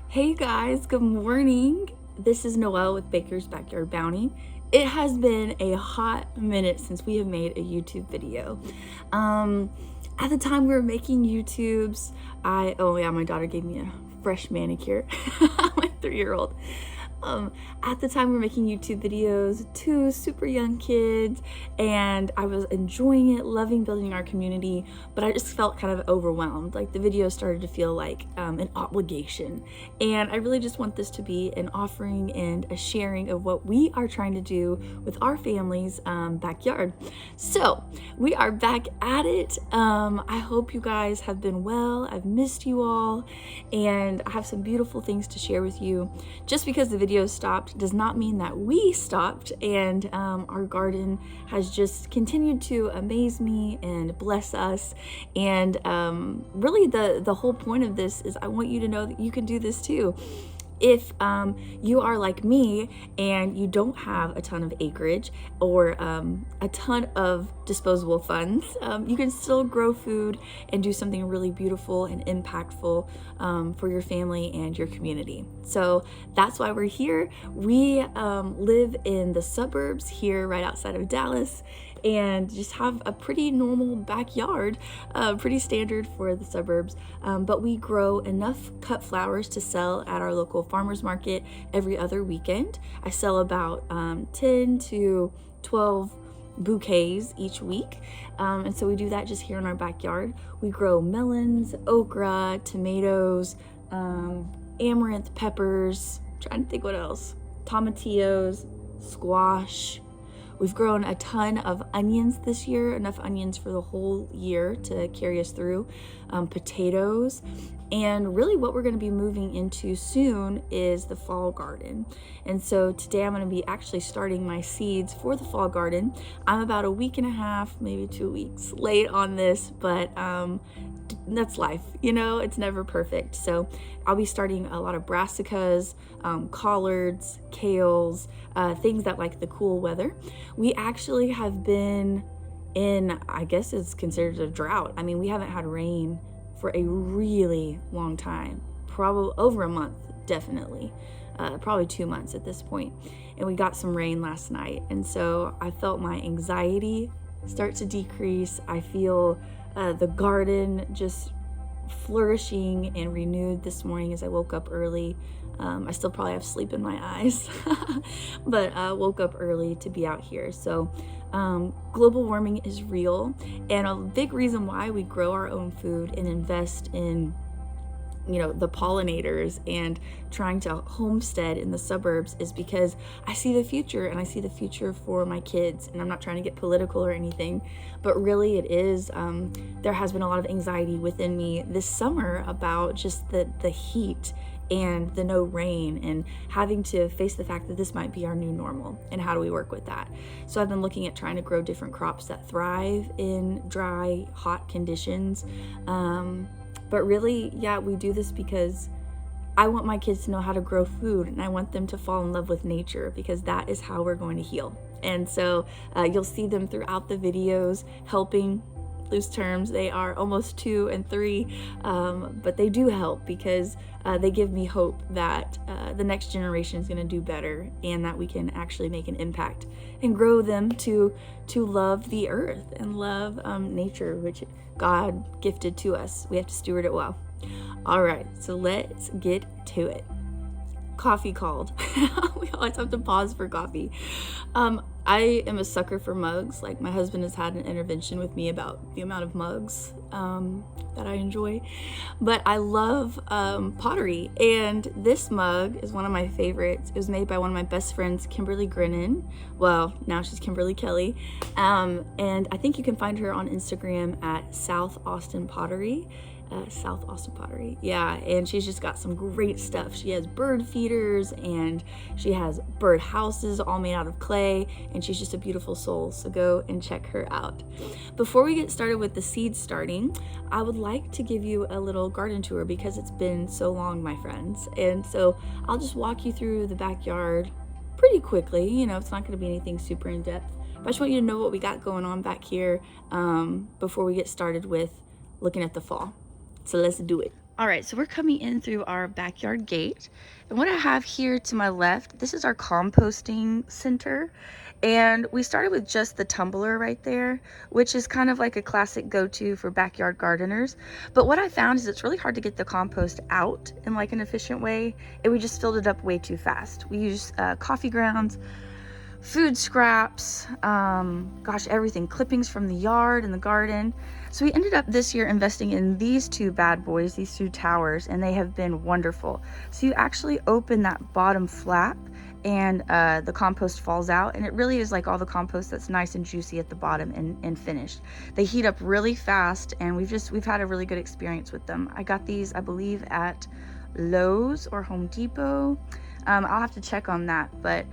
Hey guys, good morning. This is Noelle with Baker's Backyard Bounty. It has been a hot minute since we have made a YouTube video. At the time we were making YouTubes, my daughter gave me a fresh manicure, my 3-year-old. At the time we were making YouTube videos, 2 super young kids, and I was enjoying it, loving building our community, but I just felt kind of overwhelmed. Like the videos started to feel like an obligation. And I really just want this to be an offering and a sharing of what we are trying to do with our family's backyard. So we are back at it. I hope you guys have been well. I've missed you all, and I have some beautiful things to share with you. Just because the video stopped does not mean that we stopped, and our garden has just continued to amaze me and bless us. And really the whole point of this is I want you to know that you can do this too. If you are like me and you don't have a ton of acreage or a ton of disposable funds, you can still grow food and do something really beautiful and impactful for your family and your community. So that's why we're here. We live in the suburbs here right outside of Dallas, and just have a pretty normal backyard, pretty standard for the suburbs, but we grow enough cut flowers to sell at our local farmers market every other weekend. I sell about 10 to 12 bouquets each week, and so we do that just here in our backyard. We grow melons, okra, tomatoes, amaranth, peppers, trying to think what else, tomatillos, squash. We've grown a ton of onions this year, enough onions for the whole year to carry us through, potatoes, and really what we're going to be moving into soon is the fall garden. And so today I'm going to be actually starting my seeds for the fall garden. I'm about a week and a half, maybe 2 weeks late on this, but that's life, it's never perfect. So I'll be starting a lot of brassicas, collards, kales, things that like the cool weather. We actually have been in, I guess it's considered a drought. I mean, we haven't had rain for a really long time, probably over a month, definitely, probably 2 months at this point. And we got some rain last night. And so I felt my anxiety start to decrease. I feel the garden just flourishing and renewed this morning as I woke up early. I still probably have sleep in my eyes, but woke up early to be out here. So global warming is real, and a big reason why we grow our own food and invest in the pollinators and trying to homestead in the suburbs is because I see the future, and I see the future for my kids. And I'm not trying to get political or anything, but really it is, there has been a lot of anxiety within me this summer about just the heat and the no rain, and having to face the fact that this might be our new normal, and how do we work with that. So I've been looking at trying to grow different crops that thrive in dry, hot conditions. But really, we do this because I want my kids to know how to grow food, and I want them to fall in love with nature, because that is how we're going to heal. And so you'll see them throughout the videos helping. Loose terms, they are almost 2 and 3, but they do help because they give me hope that the next generation is going to do better, and that we can actually make an impact and grow them to love the earth and love nature, which God gifted to us. We have to steward it well. All right, so let's get to it. Coffee called. We always have to pause for coffee. I am a sucker for mugs. Like, my husband has had an intervention with me about the amount of mugs that I enjoy. But I love pottery, and this mug is one of my favorites. It was made by one of my best friends, Kimberly Grinnan. Well, now she's Kimberly Kelly. And I think you can find her on Instagram at South Austin Pottery. South Austin Pottery. Yeah, and she's just got some great stuff. She has bird feeders, and she has bird houses all made out of clay, and she's just a beautiful soul. So go and check her out. Before we get started with the seed starting, I would like to give you a little garden tour, because it's been so long, my friends. And so I'll just walk you through the backyard pretty quickly. You know, it's not going to be anything super in depth. But I just want you to know what we got going on back here before we get started with looking at the fall. So let's do it. All right, so we're coming in through our backyard gate. And what I have here to my left, this is our composting center. And we started with just the tumbler right there, which is kind of like a classic go-to for backyard gardeners. But what I found is it's really hard to get the compost out in like an efficient way, and we just filled it up way too fast. We use coffee grounds, food scraps, gosh, everything, clippings from the yard and the garden. So we ended up this year investing in these two bad boys, these two towers, and they have been wonderful. So you actually open that bottom flap and the compost falls out, and it really is like all the compost that's nice and juicy at the bottom and finished. They heat up really fast, and we've had a really good experience with them. I got these, I believe, at Lowe's or Home Depot. I'll have to check on that, but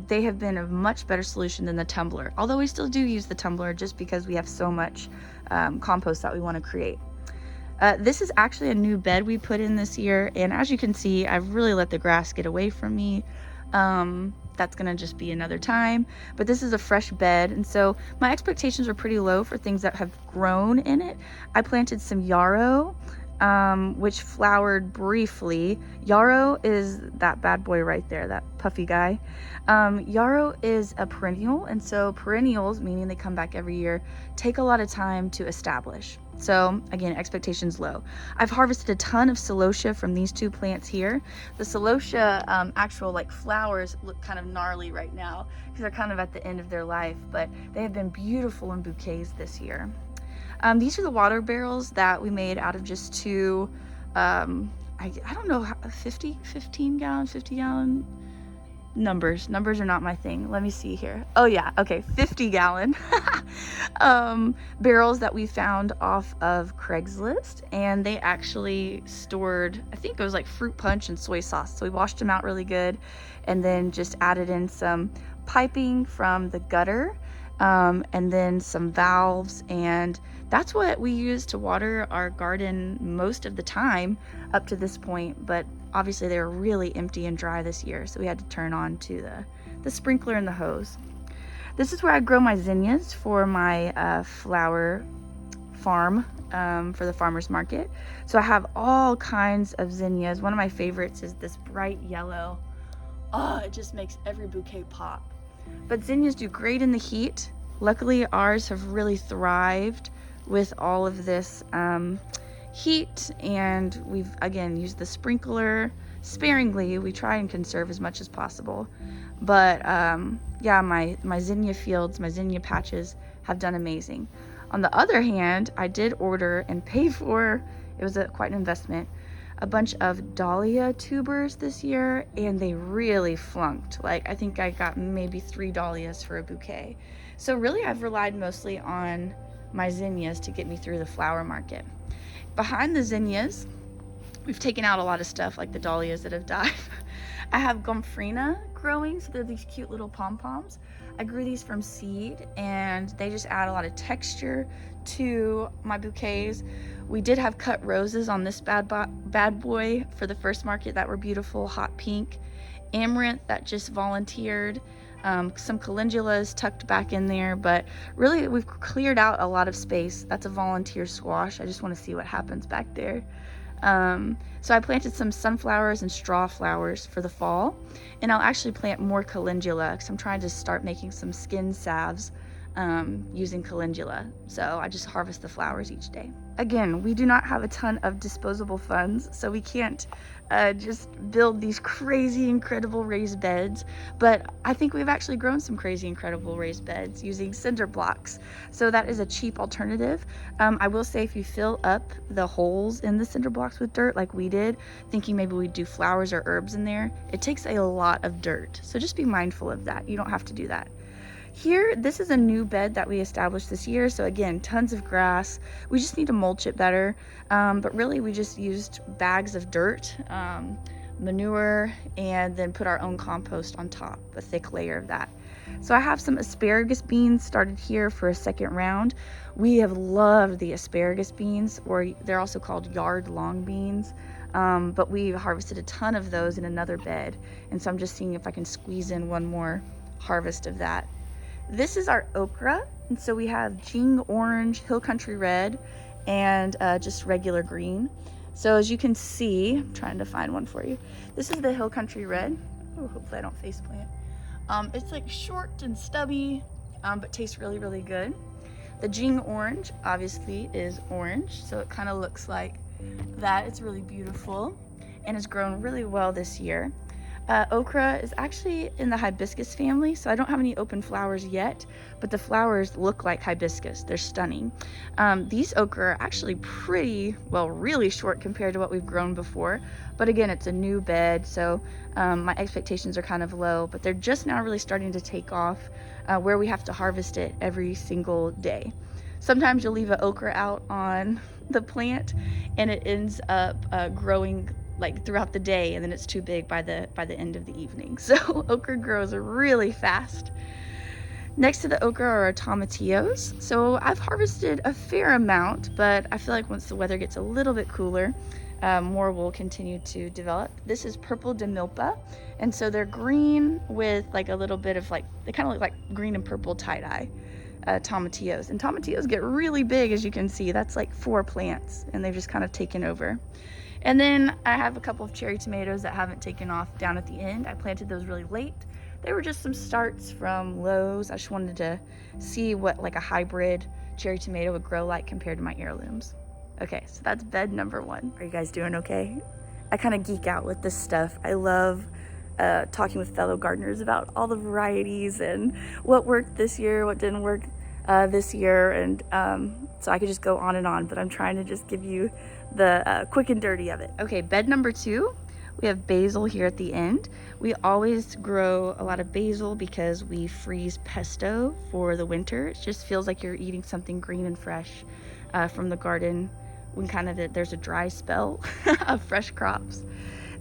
they have been a much better solution than the tumbler, although we still do use the tumbler just because we have so much compost that we want to create. This is actually a new bed we put in this year, and as you can see, I've really let the grass get away from me. That's gonna just be another time, but this is a fresh bed, and so my expectations were pretty low for things that have grown in it. I planted some yarrow, which flowered briefly. Yarrow is that bad boy right there, that puffy guy. Yarrow is a perennial, and so perennials, meaning they come back every year, take a lot of time to establish. So again, expectations low. I've harvested a ton of celosia from these two plants here. The celosia actual like flowers look kind of gnarly right now because they're kind of at the end of their life, but they have been beautiful in bouquets this year. These are the water barrels that we made out of just two, I don't know, 15 gallon, 50 gallon numbers are not my thing. Let me see here. Oh yeah, okay, 50 gallon barrels that we found off of Craigslist, and they actually stored, I think it was like fruit punch and soy sauce. So we washed them out really good and then just added in some piping from the gutter, and then some valves, and that's what we use to water our garden most of the time up to this point. But obviously they were really empty and dry this year, so we had to turn on to the sprinkler and the hose. This is where I grow my zinnias for my flower farm, for the farmer's market. So I have all kinds of zinnias. One of my favorites is this bright yellow. Oh, it just makes every bouquet pop. But zinnias do great in the heat. Luckily ours have really thrived with all of this heat, and we've again used the sprinkler sparingly. We try and conserve as much as possible, but yeah, my zinnia fields, my zinnia patches have done amazing. On the other hand, I did order and pay for, it was quite an investment, a bunch of dahlia tubers this year, and they really flunked. Like, I think I got maybe 3 dahlias for a bouquet. So really I've relied mostly on my zinnias to get me through the flower market. Behind the zinnias, we've taken out a lot of stuff like the dahlias that have died. I have gomphrena growing, so they're these cute little pom-poms. I grew these from seed, and they just add a lot of texture to my bouquets. We did have cut roses on this bad boy for the first market that were beautiful, hot pink. Amaranth that just volunteered. Some calendulas tucked back in there, but really we've cleared out a lot of space. That's a volunteer squash. I just want to see what happens back there. So I planted some sunflowers and straw flowers for the fall, and I'll actually plant more calendula because I'm trying to start making some skin salves using calendula. So I just harvest the flowers each day. Again, we do not have a ton of disposable funds, so we can't just build these crazy incredible raised beds, but I think we've actually grown some crazy incredible raised beds using cinder blocks, so that is a cheap alternative. I will say, if you fill up the holes in the cinder blocks with dirt like we did, thinking maybe we'd do flowers or herbs in there, it takes a lot of dirt, so just be mindful of that. You don't have to do that. Here, this is a new bed that we established this year, so again, tons of grass. We just need to mulch it better, but really we just used bags of dirt, manure, and then put our own compost on top, a thick layer of that. So I have some asparagus beans started here for a second round. We have loved the asparagus beans, or they're also called yard long beans. But we harvested a ton of those in another bed. And so I'm just seeing if I can squeeze in one more harvest of that. This is our okra. And so we have Jing orange, Hill Country red, and just regular green. So as you can see, I'm trying to find one for you. This is the Hill Country red. Oh, hopefully I don't face plant. It's like short and stubby, but tastes really, really good. The Jing orange obviously is orange, so it kind of looks like that. It's really beautiful and has grown really well this year. Okra is actually in the hibiscus family, so I don't have any open flowers yet, but the flowers look like hibiscus. They're stunning. These okra are actually pretty, well, really short compared to what we've grown before, but again, it's a new bed, so my expectations are kind of low, but they're just now really starting to take off, where we have to harvest it every single day. Sometimes you'll leave an okra out on the plant and it ends up growing like throughout the day, and then it's too big by the end of the evening. So okra grows really fast. Next to the okra are our tomatillos. So I've harvested a fair amount, but I feel like once the weather gets a little bit cooler, more will continue to develop. This is purple de milpa, and so they're green with like a little bit of like, they kind of look like green and purple tie-dye tomatillos. And tomatillos get really big, as you can see. That's like 4 plants, and they've just kind of taken over. And then I have a couple of cherry tomatoes that haven't taken off down at the end. I planted those really late. They were just some starts from Lowe's. I just wanted to see what like a hybrid cherry tomato would grow like compared to my heirlooms. Okay, so that's bed number 1. Are you guys doing okay? I kind of geek out with this stuff. I love talking with fellow gardeners about all the varieties and what worked this year, what didn't work this year, and so I could just go on, but I'm trying to just give you the quick and dirty of it. Okay, bed number 2, we have basil here at the end. We always grow a lot of basil because we freeze pesto for the winter. It just feels like you're eating something green and fresh from the garden when kind of there's a dry spell of fresh crops.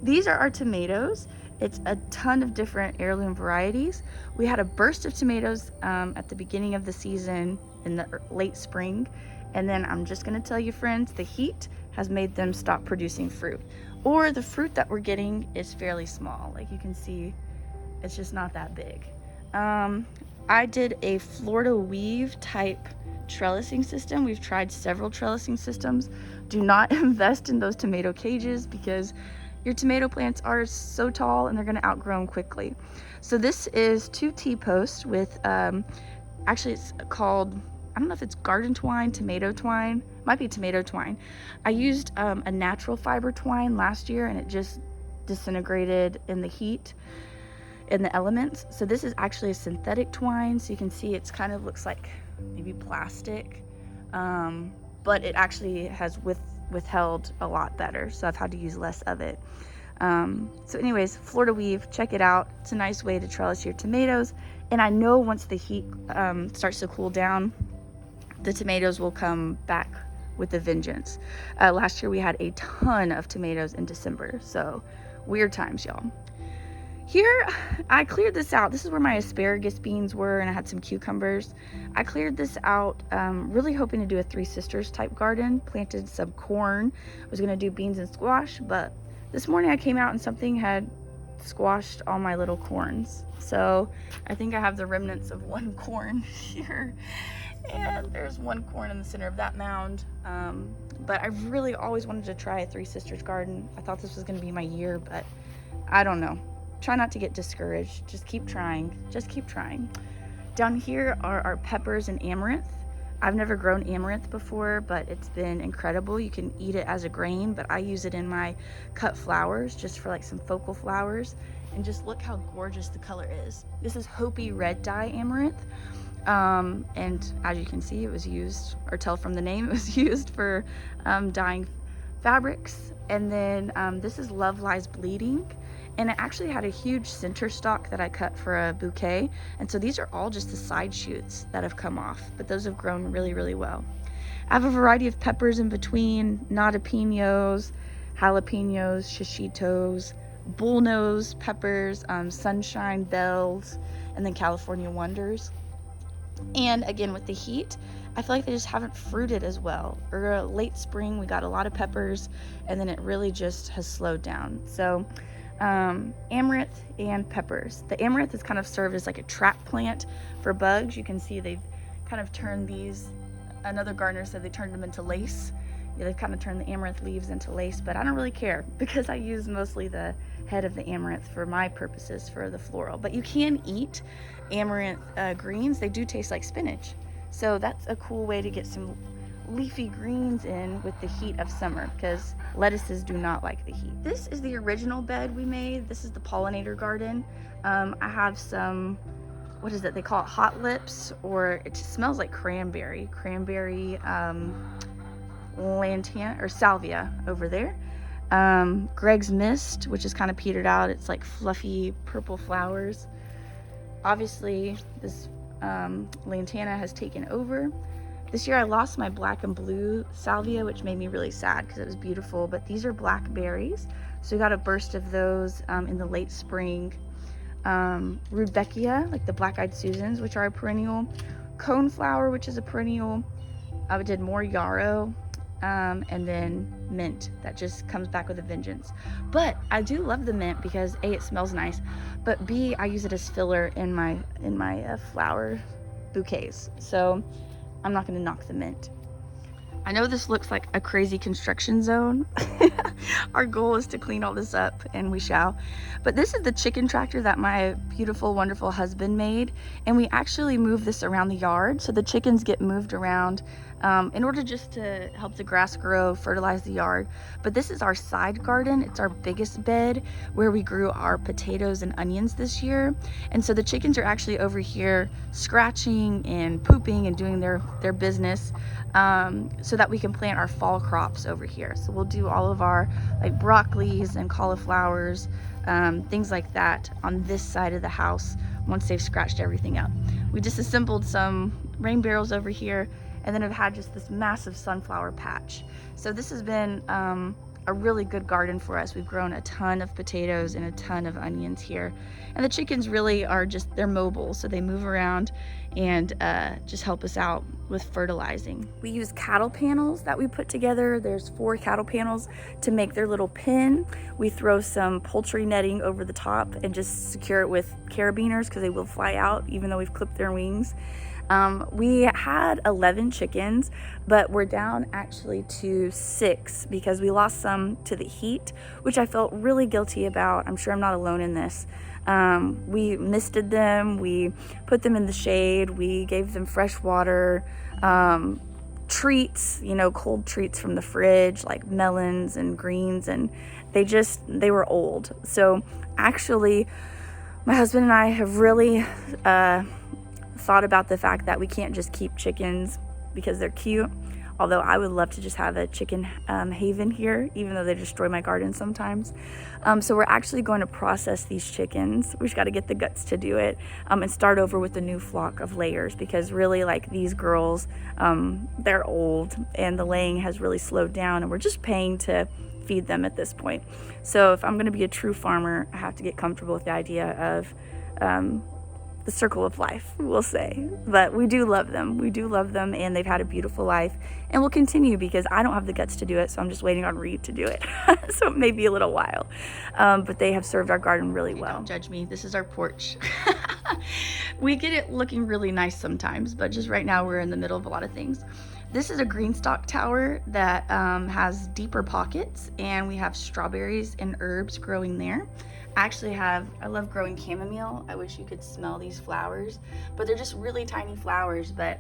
These are our tomatoes. It's a ton of different heirloom varieties. We had a burst of tomatoes at the beginning of the season in the late spring. And then I'm just gonna tell you, friends, the heat has made them stop producing fruit. Or the fruit that we're getting is fairly small. Like you can see, it's just not that big. I did a Florida weave type trellising system. We've tried several trellising systems. Do not invest in those tomato cages because your tomato plants are so tall and they're gonna outgrow them quickly. So this is 2 T-posts with, actually it's called, I don't know if it's garden twine, tomato twine, might be tomato twine. I used a natural fiber twine last year and it just disintegrated in the heat, in the elements. So this is actually a synthetic twine. So you can see it's kind of looks like maybe plastic, but it actually has withheld a lot better. So I've had to use less of it. So anyways, Florida weave, check it out. It's a nice way to trellis your tomatoes. And I know once the heat starts to cool down, the tomatoes will come back with a vengeance. Last year we had a ton of tomatoes in December, so weird times, y'all. Here, I cleared this out. This is where my asparagus beans were, and I had some cucumbers. I cleared this out, really hoping to do a Three Sisters type garden. Planted some corn. I was gonna do beans and squash, but this morning I came out and something had squashed all my little corns. So I think I have the remnants of one corn here. And there's one corn in the center of that mound. But I really always wanted to try a Three Sisters garden. I thought this was gonna be my year, but I don't know. Try not to get discouraged. Just keep trying. Just keep trying. Down here are our peppers and amaranth. I've never grown amaranth before, but it's been incredible. You can eat it as a grain, but I use it in my cut flowers just for like some focal flowers. And just look how gorgeous the color is. This is Hopi red dye amaranth. And as you can see, it was used, or tell from the name, it was used for dyeing fabrics. And then this is Love Lies Bleeding. And it actually had a huge center stalk that I cut for a bouquet. And so these are all just the side shoots that have come off, but those have grown really, really well. I have a variety of peppers in between, nadapinos, jalapenos, shishitos, bullnose peppers, sunshine bells, and then California Wonders. And again, with the heat, I feel like they just haven't fruited as well. Or late spring, we got a lot of peppers, and then it really just has slowed down. So amaranth and peppers. The amaranth has kind of served as like a trap plant for bugs. You can see they've kind of turned these, another gardener said they turned them into lace. Yeah, they've kind of turned the amaranth leaves into lace, but I don't really care because I use mostly the head of the amaranth for my purposes for the floral. But you can eat amaranth greens. They do taste like spinach. So that's a cool way to get some leafy greens in with the heat of summer, because lettuces do not like the heat. This is the original bed we made. This is the pollinator garden. I have some, what is it? They call it hot lips, or it just smells like cranberry lantana or salvia over there. Greg's Mist, which is kind of petered out. It's like fluffy purple flowers. Obviously, this lantana has taken over. This year I lost my black and blue salvia, which made me really sad because it was beautiful, but these are blackberries. So we got a burst of those in the late spring. Rudbeckia, like the black-eyed Susans, which are a perennial. Coneflower, which is a perennial. I did more yarrow, and then mint that just comes back with a vengeance. But I do love the mint because A, it smells nice, but B, I use it as filler in my flower bouquets. So I'm not going to knock the mint. I know this looks like a crazy construction zone. Our goal is to clean all this up, and we shall. But this is the chicken tractor that my beautiful, wonderful husband made. And we actually move this around the yard. So the chickens get moved around in order just to help the grass grow, fertilize the yard. But this is our side garden. It's our biggest bed where we grew our potatoes and onions this year. And so the chickens are actually over here scratching and pooping and doing their business, so that we can plant our fall crops over here. So we'll do all of our like broccolis and cauliflowers, things like that on this side of the house once they've scratched everything up. We disassembled some rain barrels over here, and then have had just this massive sunflower patch. So this has been a really good garden for us. We've grown a ton of potatoes and a ton of onions here. And the chickens really are just, they're mobile, so they move around and just help us out with fertilizing. We use cattle panels that we put together. There's 4 cattle panels to make their little pen. We throw some poultry netting over the top and just secure it with carabiners because they will fly out even though we've clipped their wings. We had 11 chickens, but we're down actually to 6 because we lost some to the heat, which I felt really guilty about. I'm sure I'm not alone in this. We misted them, we put them in the shade, we gave them fresh water, treats, you know, cold treats from the fridge, like melons and greens, and they were old. So actually, my husband and I have really, thought about the fact that we can't just keep chickens because they're cute, although I would love to just have a chicken haven here, even though they destroy my garden sometimes. So we're actually going to process these chickens. We just got to get the guts to do it, and start over with a new flock of layers, because really, like, these girls, they're old and the laying has really slowed down, and we're just paying to feed them at this point. So if I'm going to be a true farmer, I have to get comfortable with the idea of the circle of life, we'll say. But we do love them, and they've had a beautiful life, and we'll continue because I don't have the guts to do it, so I'm just waiting on Reed to do it. So it may be a little while, but they have served our garden really well. Don't judge me, this is our porch. We get it looking really nice sometimes, but just right now we're in the middle of a lot of things. This is a greenstock tower that has deeper pockets, and we have strawberries and herbs growing there. I love growing chamomile. I wish you could smell these flowers, but they're just really tiny flowers. But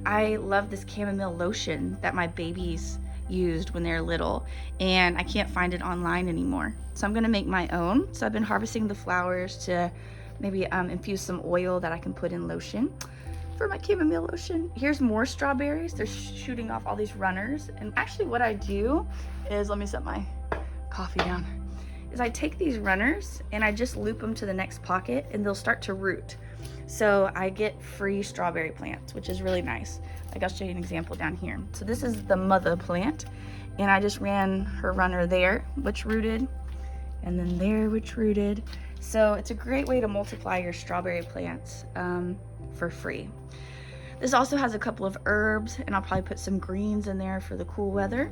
I love this chamomile lotion that my babies used when they're little, and I can't find it online anymore. So I'm gonna make my own. So I've been harvesting the flowers to maybe infuse some oil that I can put in lotion for my chamomile lotion. Here's more strawberries. They're shooting off all these runners. And actually what I do is, let me set my coffee down, is I take these runners and I just loop them to the next pocket, and they'll start to root. So I get free strawberry plants, which is really nice. Like, I'll show you an example down here. So this is the mother plant, and I just ran her runner there, which rooted, and then there, which rooted. So it's a great way to multiply your strawberry plants for free. This also has a couple of herbs, and I'll probably put some greens in there for the cool weather.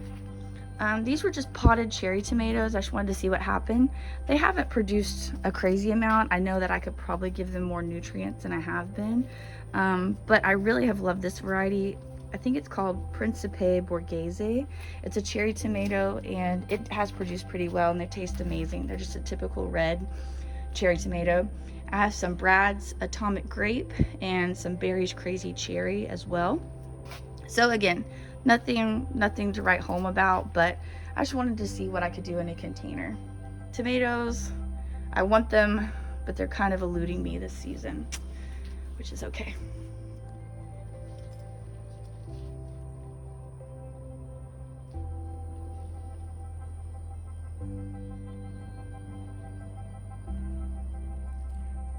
These were just potted cherry tomatoes. I just wanted to see what happened. They haven't produced a crazy amount. I know that I could probably give them more nutrients than I have been, but I really have loved this variety. I think it's called Principe Borghese. It's a cherry tomato, and it has produced pretty well, and they taste amazing. They're just a typical red cherry tomato. I have some Brad's Atomic Grape and some Berry's Crazy Cherry as well. So again, nothing to write home about, but I just wanted to see what I could do in a container. Tomatoes, I want them, but they're kind of eluding me this season, which is okay.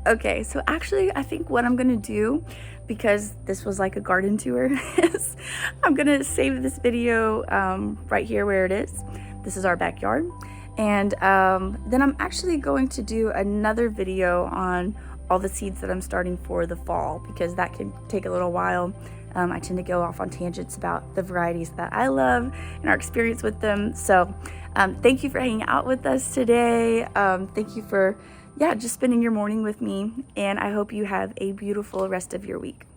Okay, so actually I think what I'm gonna do, because this was like a garden tour, is I'm gonna save this video right here where it is. This is our backyard. And then I'm actually going to do another video on all the seeds that I'm starting for the fall, because that can take a little while. I tend to go off on tangents about the varieties that I love and our experience with them. So thank you for hanging out with us today. Thank you for just spending your morning with me, and I hope you have a beautiful rest of your week.